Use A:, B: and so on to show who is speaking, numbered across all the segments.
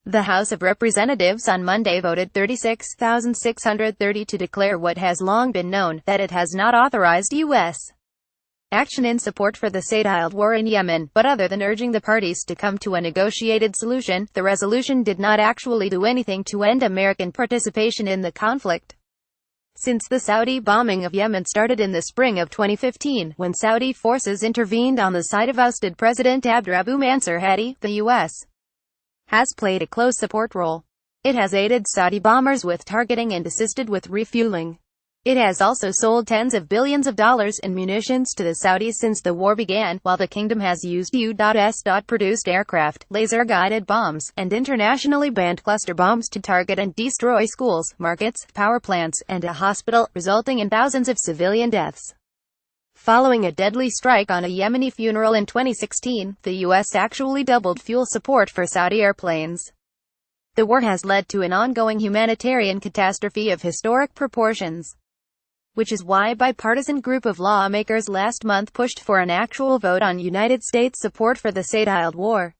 A: The House of Representatives on Monday voted 36,630 to declare what has long been known, that it has not authorized U.S. action in support for the Saudiled war in Yemen, but other than urging the parties to come to a negotiated solution, the resolution did not actually do anything to end American participation in the conflict. Since the Saudi bombing of Yemen started in the spring of 2015, when Saudi forces intervened on the side of ousted President AbdRabbu Mansour Hadi, the U.S. has played a close support role. It has aided Saudi bombers with targeting and assisted with refueling. It has also sold tens of billions of dollars in munitions to the Saudis since the war began, while the kingdom has used U.S.-produced aircraft, laser-guided bombs, and internationally banned cluster bombs to target and destroy schools, markets, power plants, and a hospital, resulting in thousands of civilian deaths. Following a deadly strike on a Yemeni funeral in 2016, the U.S. actually doubled fuel support for Saudi airplanes. The war has led to an ongoing humanitarian catastrophe of historic proportions, which is why a bipartisan group of lawmakers last month pushed for an actual vote on United States support for the Saudiled war.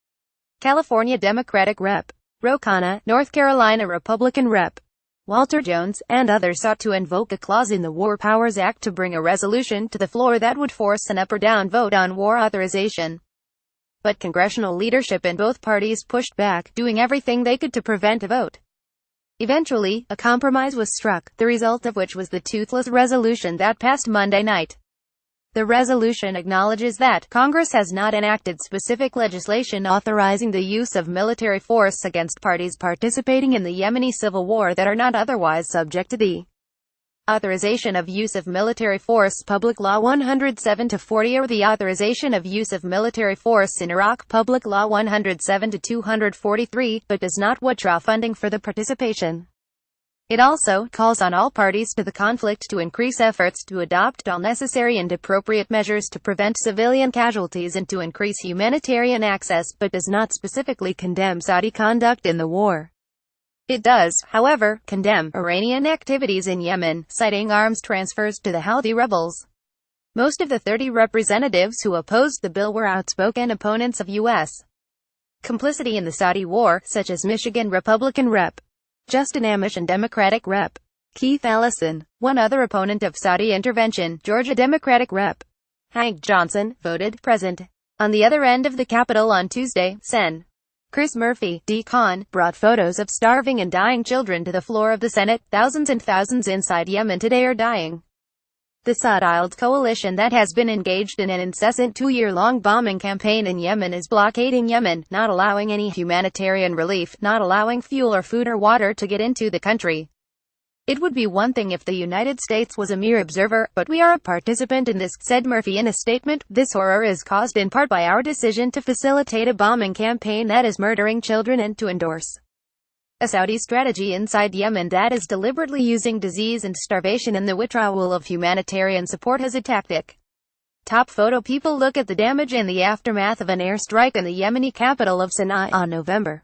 A: California Democratic Rep. Ro Khanna, North Carolina Republican Rep. Walter Jones, and others sought to invoke a clause in the War Powers Act to bring a resolution to the floor that would force an up or down vote on war authorization. But congressional leadership in both parties pushed back, doing everything they could to prevent a vote. Eventually, a compromise was struck, the result of which was the toothless resolution that passed Monday night. The resolution acknowledges that Congress has not enacted specific legislation authorizing the use of military force against parties participating in the Yemeni civil war that are not otherwise subject to the authorization of use of military force, Public Law 107-40, or the authorization of use of military force in Iraq, Public Law 107-243, but does not withdraw funding for the participation. It also calls on all parties to the conflict to increase efforts to adopt all necessary and appropriate measures to prevent civilian casualties and to increase humanitarian access, but does not specifically condemn Saudi conduct in the war. It does, however, condemn Iranian activities in Yemen, citing arms transfers to the Houthi rebels. Most of the 30 representatives who opposed the bill were outspoken opponents of U.S. complicity in the Saudi war, such as Michigan Republican Rep. Justin Amash and Democratic Rep. Keith Ellison. One other opponent of Saudi intervention, Georgia Democratic Rep. Hank Johnson, voted present. On the other end of the Capitol on Tuesday, Sen. Chris Murphy, D-Con, brought photos of starving and dying children to the floor of the Senate. Thousands and thousands inside Yemen today are dying. The Saudiled coalition that has been engaged in an incessant 2-year-long bombing campaign in Yemen is blockading Yemen, not allowing any humanitarian relief, not allowing fuel or food or water to get into the country. It would be one thing if the United States was a mere observer, but we are a participant in this, said Murphy in a statement. This horror is caused in part by our decision to facilitate a bombing campaign that is murdering children and to endorse a Saudi strategy inside Yemen that is deliberately using disease and starvation and the withdrawal of humanitarian support as a tactic. Top photo. People look at the damage in the aftermath of an airstrike in the Yemeni capital of Sana'a on November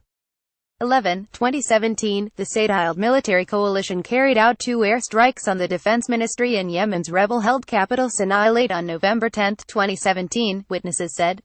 A: 11, 2017. The Saudiled military coalition carried out 2 airstrikes on the defense ministry in Yemen's rebel-held capital Sana'a late on November 10, 2017, witnesses said.